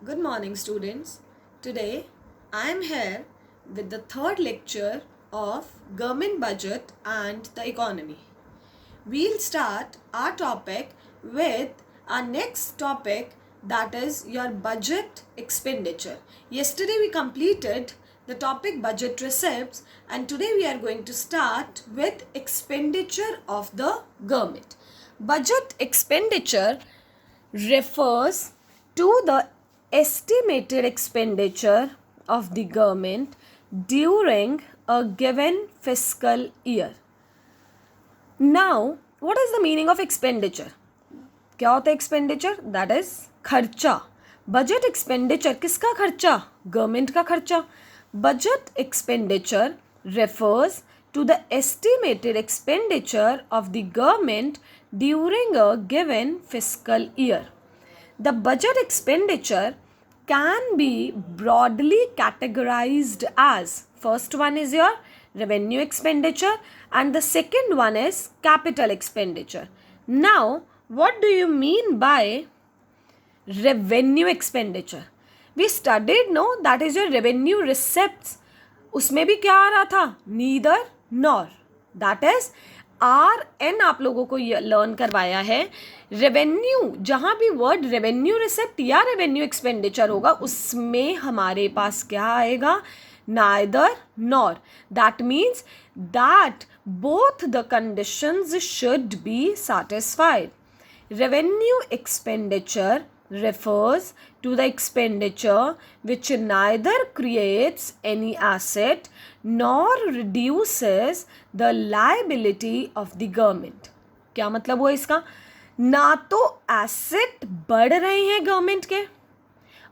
Good morning, students. Today I am here with the third lecture of Government Budget and the Economy. We'll start our topic with our next topic, that is your budget expenditure. Yesterday we completed the topic budget receipts, and today we are going to start with expenditure of the government. Budget expenditure refers to the estimated expenditure of the government during a given fiscal year. Now, what is the meaning of expenditure? क्या होता है expenditure? That is खर्चा. Budget expenditure किसका खर्चा? Government का खर्चा. Budget expenditure refers to the estimated expenditure of the government during a given fiscal year. The budget expenditure can be broadly categorized as, first one is your revenue expenditure and the second one is capital expenditure. Now, what do you mean by revenue expenditure? We studied, no, that is your revenue receipts. उसमें भी क्या आ रहा था? Neither nor. That is RN आप लोगों को learn करवाया है. रेवेन्यू, जहाँ भी वर्ड रेवेन्यू रिसिप्ट या रेवेन्यू एक्सपेंडिचर होगा उसमें हमारे पास क्या आएगा? neither nor. That means that both the conditions should be satisfied. Revenue expenditure refers to the expenditure which neither creates any asset nor reduces the liability of the government. क्या मतलब हुआ इसका? ना तो एसेट बढ़ रहे हैं गवर्नमेंट के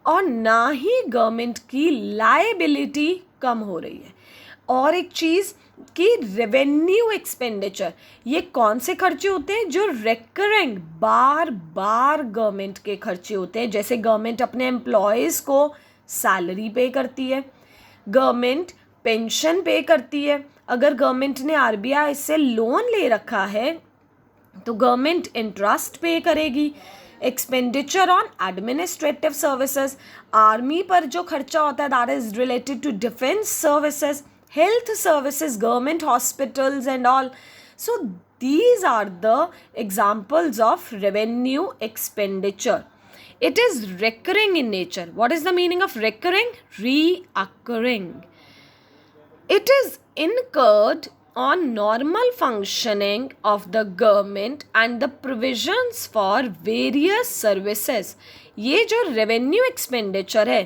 और ना ही गवर्नमेंट की लायबिलिटी कम हो रही है. और एक चीज़ कि रेवेन्यू एक्सपेंडिचर, ये कौन से खर्चे होते हैं? जो रेकरिंग बार बार गवर्नमेंट के खर्चे होते हैं. जैसे गवर्नमेंट अपने एम्प्लॉयज़ को सैलरी पे करती है, गवर्नमेंट पेंशन पे करती है. अगर गवर्नमेंट ने RBI से लोन ले रखा है तो गवर्नमेंट इंटरेस्ट पे करेगी. Expenditure on administrative services, army पर जो खर्चा होता है that is related to defence services, health services, government hospitals and all. So these are the examples of revenue expenditure. It is recurring in nature. What is the meaning of recurring? Reoccurring. It is incurred on normal functioning of the government and the provisions for various services. ये जो revenue expenditure है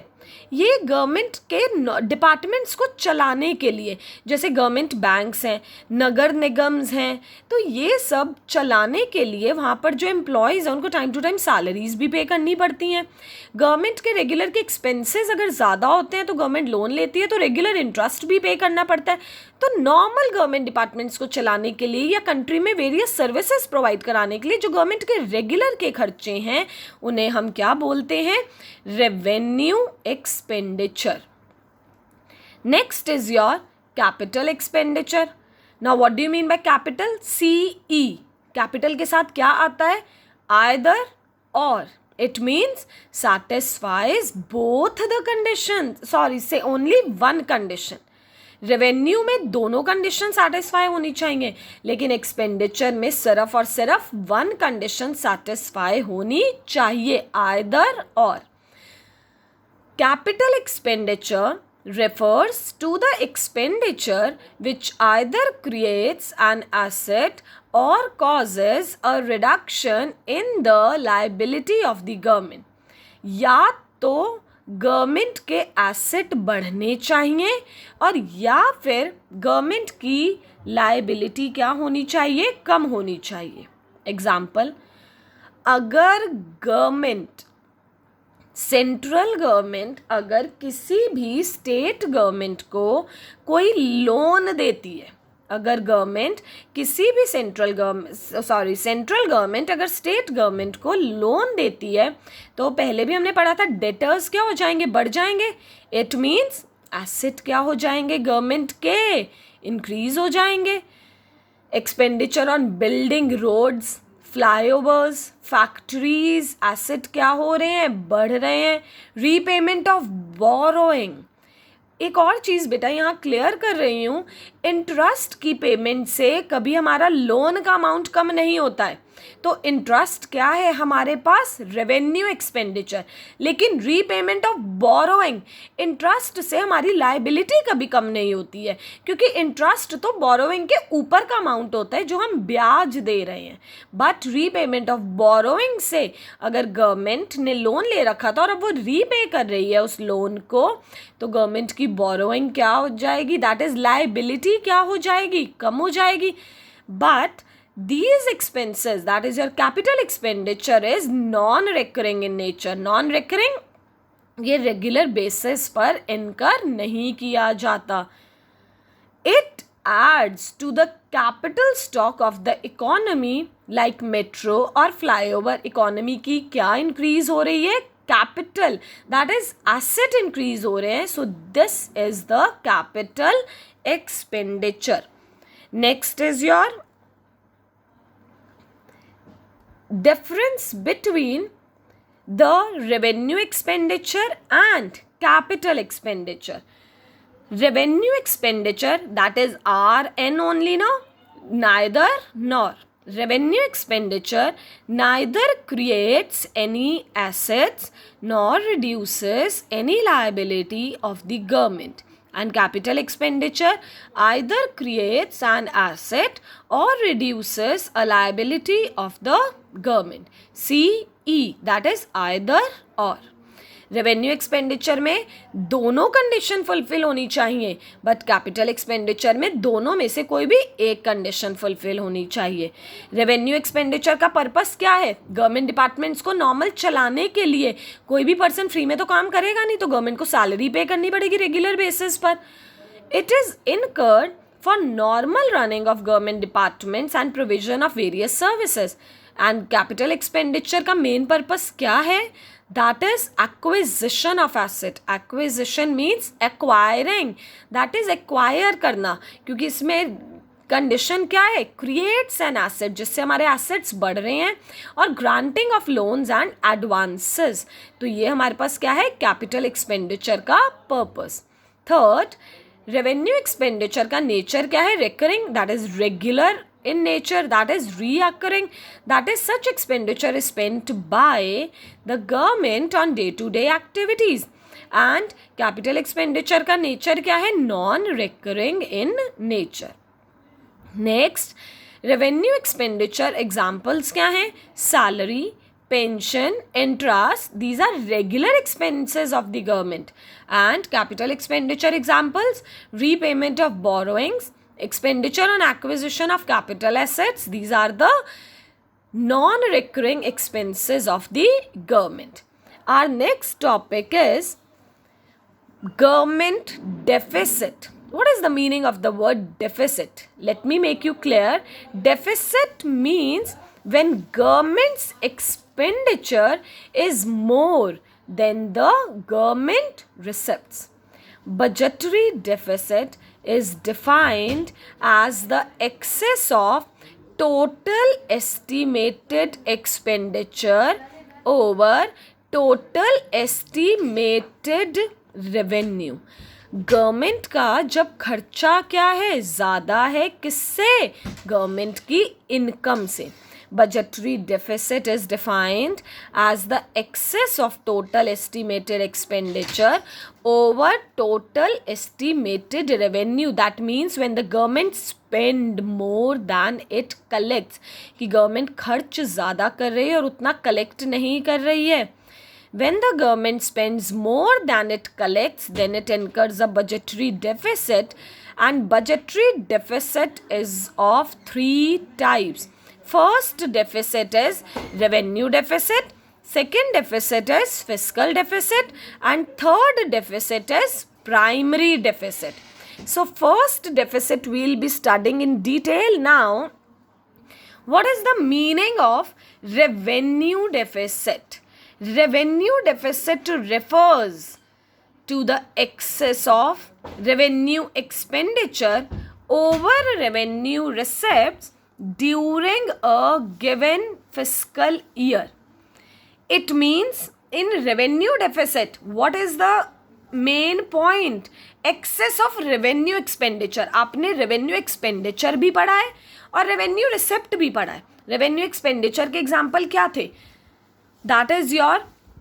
ये government के departments को चलाने के लिए, जैसे गवर्नमेंट बैंक्स हैं, नगर निगम्स हैं, तो ये सब चलाने के लिए वहाँ पर जो एम्प्लॉयज़ हैं उनको टाइम टू टाइम सैलरीज भी पे करनी पड़ती हैं. गवर्नमेंट के रेगुलर के एक्सपेंसेस अगर ज़्यादा होते हैं तो गवर्नमेंट लोन लेती है तो रेगुलर इंटरेस्ट भी पे करना पड़ता है. तो नॉर्मल गवर्नमेंट डिपार्टमेंट्स को चलाने के लिए या कंट्री में वेरियस सर्विसेज प्रोवाइड कराने के लिए जो गवर्नमेंट के रेगुलर के खर्चे हैं उन्हें हम क्या बोलते हैं? Revenue expenditure. Next is your capital expenditure. Now what do you mean by capital? CE. Capital के साथ क्या आता है? आइदर और. It means satisfies both the conditions. Sorry, say only one condition. Revenue में दोनों कंडीशन सेटिस्फाई होनी चाहिए, लेकिन एक्सपेंडिचर में सिर्फ और सिर्फ वन कंडीशन सेटिस्फाई होनी चाहिए, आइदर और. Capital expenditure refers to the expenditure which either creates an asset or causes a reduction in the liability of the government. या तो गवर्नमेंट के एसेट बढ़ने चाहिए और या फिर गवर्नमेंट की लायबिलिटी क्या होनी चाहिए? कम होनी चाहिए. एग्जाम्पल, अगर गवर्नमेंट, सेंट्रल गवर्नमेंट अगर किसी भी स्टेट गवर्नमेंट को कोई लोन देती है, अगर गवर्नमेंट किसी भी सेंट्रल गवर्नमेंट अगर स्टेट गवर्नमेंट को लोन देती है तो पहले भी हमने पढ़ा था डेटर्स क्या हो जाएंगे? बढ़ जाएंगे. इट मीन्स एसेट क्या हो जाएंगे? गवर्नमेंट के इंक्रीज हो जाएंगे. Expenditure on building roads, flyovers, factories, asset क्या हो रहे हैं, बढ़ रहे हैं. Repayment of borrowing. एक और चीज़ बेटा यहाँ क्लियर कर रही हूँ, इंटरेस्ट की पेमेंट से कभी हमारा लोन का अमाउंट कम नहीं होता है. तो इंटरेस्ट क्या है हमारे पास, रेवेन्यू एक्सपेंडिचर. लेकिन रीपेमेंट ऑफ बोरोइंग, इंटरेस्ट से हमारी लायबिलिटी कभी कम नहीं होती है, क्योंकि इंटरेस्ट तो बोरोइंग के ऊपर का अमाउंट होता है जो हम ब्याज दे रहे हैं. बट रीपेमेंट ऑफ बोरोइंग से, अगर गवर्नमेंट ने लोन ले रखा था और अब वो रीपे कर रही है उस लोन को, तो गवर्नमेंट की बोरोइंग क्या हो जाएगी, दैट इज लायबिलिटी क्या हो जाएगी, कम हो जाएगी. But these expenses, that is your capital expenditure, is non-recurring in nature. Non-recurring, ये रेगुलर बेसिस पर इनकर नहीं किया जाता. It adds to the capital stock of the economy, like metro और flyover economy की क्या increase हो रही है, capital, that is asset increase हो रहे हैं. So this is the capital expenditure. Next is your difference between the revenue expenditure and capital expenditure. Revenue expenditure, that is RN only, no, neither nor. Revenue expenditure neither creates any assets nor reduces any liability of the government. And capital expenditure either creates an asset or reduces a liability of the government. CE, that is either or. Revenue expenditure में दोनों condition fulfil होनी चाहिए, but capital expenditure में दोनों में से कोई भी एक कंडीशन फुलफिल होनी चाहिए. रेवेन्यू एक्सपेंडिचर का पर्पस क्या है, गवर्नमेंट डिपार्टमेंट्स को नॉर्मल चलाने के लिए. कोई भी पर्सन फ्री में तो काम करेगा नहीं, तो गवर्नमेंट को सैलरी पे करनी पड़ेगी रेगुलर बेसिस पर. It is incurred for normal running of government departments and provision of various services. And capital expenditure का मेन पर्पस क्या है, that is acquisition of asset. Acquisition means acquiring, that is acquire करना, क्योंकि इसमें condition क्या है, creates an asset, जिससे हमारे assets बढ़ रहे हैं, और granting of loans and advances. तो ये हमारे पास क्या है, कैपिटल एक्सपेंडिचर का पर्पस. थर्ड, रेवेन्यू एक्सपेंडिचर का नेचर क्या है, recurring, that is regular in nature, that is reoccurring, that is such expenditure is spent by the government on day-to-day activities. And capital expenditure का nature क्या है, non-recurring in nature. Next, revenue expenditure examples क्या हैं, salary, pension, interest, these are regular expenses of the government. And capital expenditure examples, repayment of borrowings, expenditure on acquisition of capital assets, these are the non-recurring expenses of the government. Our next topic is government deficit. What is the meaning of the word deficit? Let me make you clear. Deficit means when government's expenditure is more than the government receipts. Budgetary deficit is defined as the excess of total estimated expenditure over total estimated revenue. Government का जब खर्चा क्या है, ज़्यादा है, किससे, government की income से. Budgetary deficit is defined as the excess of total estimated expenditure over total estimated revenue. That means when the government spend more than it collects, कि गवर्नमेंट खर्च ज़्यादा कर रही है और उतना कलेक्ट नहीं कर रही है. When the government spends more than it collects, then it incurs a budgetary deficit, and budgetary deficit is of three types. First deficit is revenue deficit, second deficit is fiscal deficit, and third deficit is primary deficit. So first deficit we will be studying in detail now. What is the meaning of revenue deficit? Revenue deficit refers to the excess of revenue expenditure over revenue receipts during a given fiscal year. It means in revenue deficit, what is the main point? Excess of revenue expenditure. आपने revenue expenditure भी पढ़ा है और revenue receipt भी पढ़ा है. revenue expenditure के example क्या थे? That is your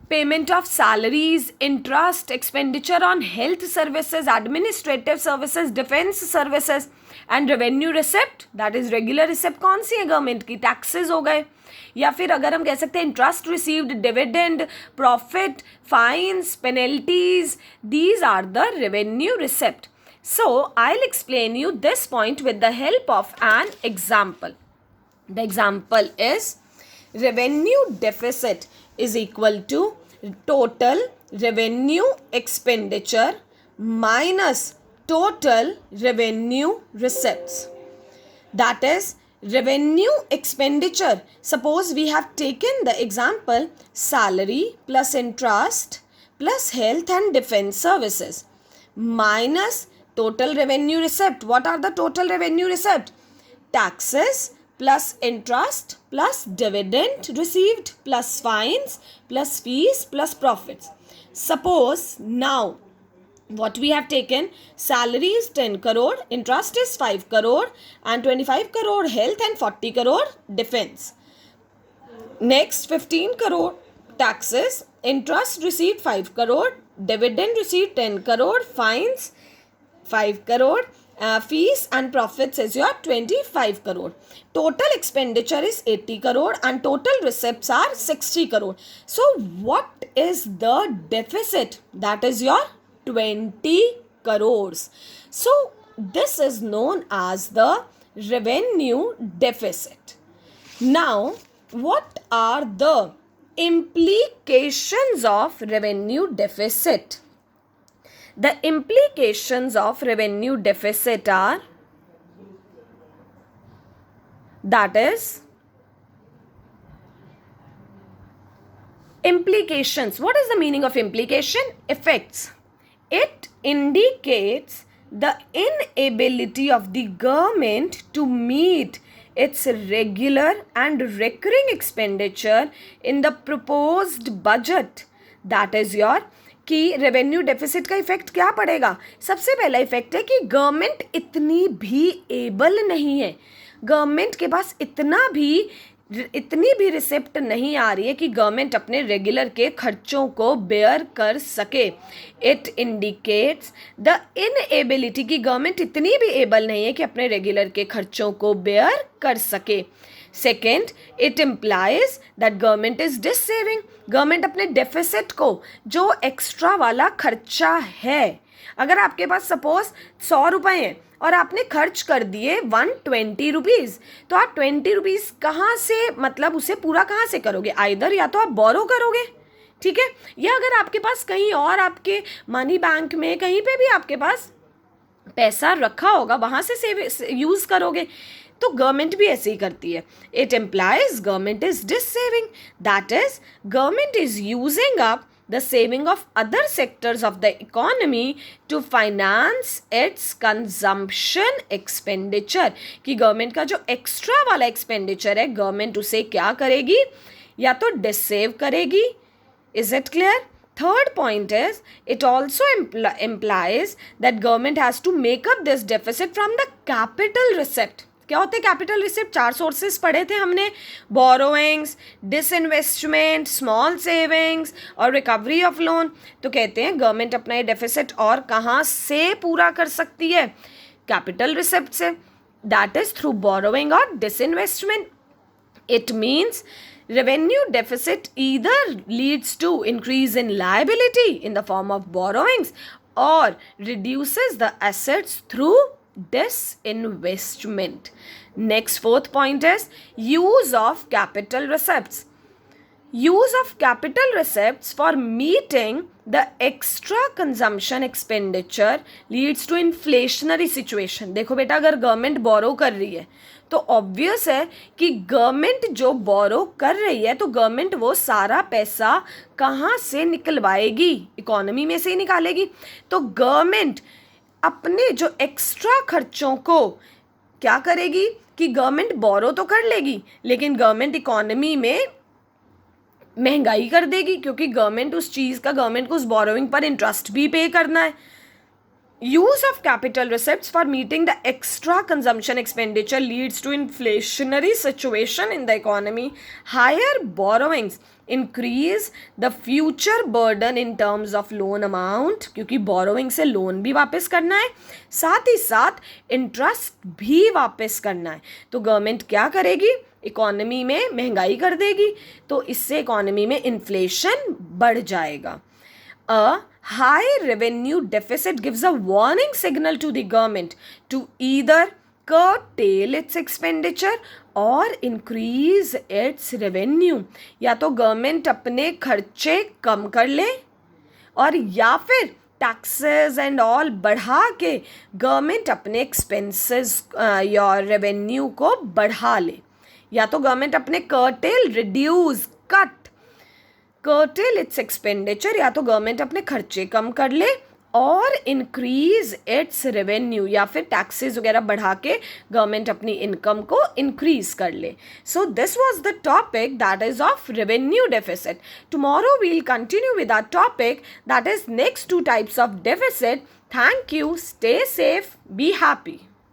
payment of salaries, interest, expenditure on health services, administrative services, defense services, and revenue receipt, that is regular receipt कौन सी है गवर्नमेंट की? टैक्सेस हो गए, या फिर अगर हम कह सकते हैं interest received, dividend, profit, fines, penalties, these are the revenue receipt. So I'll explain you this point with the help of an example. The example is revenue deficit is equal to total revenue expenditure minus total revenue receipts. That is revenue expenditure. Suppose we have taken the example salary plus interest plus health and defense services minus total revenue receipt. What are the total revenue receipt? Taxes plus interest plus dividend received plus fines plus fees plus profits. Suppose now what we have taken, salary is 10 crore, interest is 5 crore and 25 crore health and 40 crore defense. Next 15 crore taxes, interest received 5 crore, dividend received 10 crore, fines 5 crore, fees and profits is your 25 crore. Total expenditure is 80 crore and total receipts are 60 crore. So what is the deficit? That is your 20 crores. So this is known as the revenue deficit. Now what are the implications of revenue deficit? The implications of revenue deficit are, that is, implications. What is the meaning of implication? Effects. It indicates the inability of the government to meet its regular and recurring expenditure in the proposed budget. That is your कि revenue deficit का effect क्या पड़ेगा? सबसे पहला effect है कि government इतनी भी एबल नहीं है, गवर्नमेंट के पास इतनी भी रिसिप्ट नहीं आ रही है कि गवर्नमेंट अपने रेगुलर के खर्चों को बेयर कर सके. इट इंडिकेट्स द इनएबिलिटी कि गवर्नमेंट इतनी भी एबल नहीं है कि अपने रेगुलर के खर्चों को बेयर कर सके. Second, it implies that government is dissaving. Government अपने डेफिसिट को, जो एक्स्ट्रा वाला खर्चा है, अगर आपके पास सपोज 100 रुपये हैं और आपने खर्च कर दिए 120 रुपीज़, तो आप 20 रुपीज़ कहाँ से, मतलब उसे पूरा कहाँ से करोगे? आइदर या तो आप बोरो करोगे, ठीक है, या अगर आपके पास कहीं और आपके मनी बैंक में कहीं पे भी आपके पास पैसा रखा होगा, वहाँ से सेव यूज़ करोगे. तो गवर्नमेंट भी ऐसे ही करती है. It implies government is dissaving, that is government is using up the saving of other sectors of the economy to finance its consumption expenditure. कि गवर्नमेंट का जो एक्स्ट्रा वाला एक्सपेंडिचर है, गवर्नमेंट उसे क्या करेगी? या तो डिसेव करेगी. Is it clear? Third point is, it also implies that government has to make up this deficit from the capital receipt. क्या होते हैं कैपिटल रिसिप्ट? 4 सोर्सेज पढ़े थे हमने, बोरोइंग्स, डिसइन्वेस्टमेंट, स्मॉल सेविंग्स और रिकवरी ऑफ लोन. तो कहते हैं गवर्नमेंट अपना ये डेफिसिट और कहाँ से पूरा कर सकती है? कैपिटल रिसिप्ट से, दैट इज थ्रू बोरोइंग और disinvestment. It means revenue deficit either leads to increase in liability in the form of borrowings or reduces the assets through disinvestment. Next, fourth point is use of capital receipts. Use of capital receipts for meeting the extra consumption expenditure leads to inflationary situation. देखो बेटा, अगर government बोरो कर रही है तो obvious है कि government जो बोरो कर रही है तो गवर्नमेंट वो सारा पैसा कहाँ से निकलवाएगी? इकोनॉमी में से ही निकालेगी. तो गवर्नमेंट अपने जो एक्स्ट्रा खर्चों को क्या करेगी कि गवर्नमेंट बोरो तो कर लेगी, लेकिन गवर्नमेंट इकोनॉमी में महंगाई कर देगी, क्योंकि गवर्नमेंट को उस बोरोइंग पर इंटरेस्ट भी पे करना है. Use of capital receipts for meeting the extra consumption expenditure leads to inflationary situation in the economy. Higher borrowings increase the future burden in terms of loan amount, क्योंकि borrowing से loan भी वापस करना है, साथ ही साथ इंटरेस्ट भी वापस करना है. तो गवर्नमेंट क्या करेगी, इकोनॉमी में महंगाई कर देगी, तो इससे इकोनॉमी में इन्फ्लेशन बढ़ जाएगा. A high revenue deficit gives a warning signal to the government to either curtail its expenditure or increase its revenue. या तो गवर्नमेंट अपने खर्चे कम कर ले और या फिर टैक्सेस एंड ऑल बढ़ा के गवर्नमेंट अपने एक्सपेंसेस या रेवेन्यू को बढ़ा ले. या तो गवर्नमेंट अपने cartel, reduce, cut, cartel it's expenditure, या तो गवर्नमेंट अपने खर्चे कम कर ले और इंक्रीज इट्स रेवेन्यू, या फिर टैक्सेस वगैरह बढ़ा के गवर्नमेंट अपनी इनकम को इंक्रीज कर ले. So this was the topic that is of revenue deficit. Tomorrow we will continue with our topic that is next 2 types of deficit. Thank you. Stay safe. Be happy.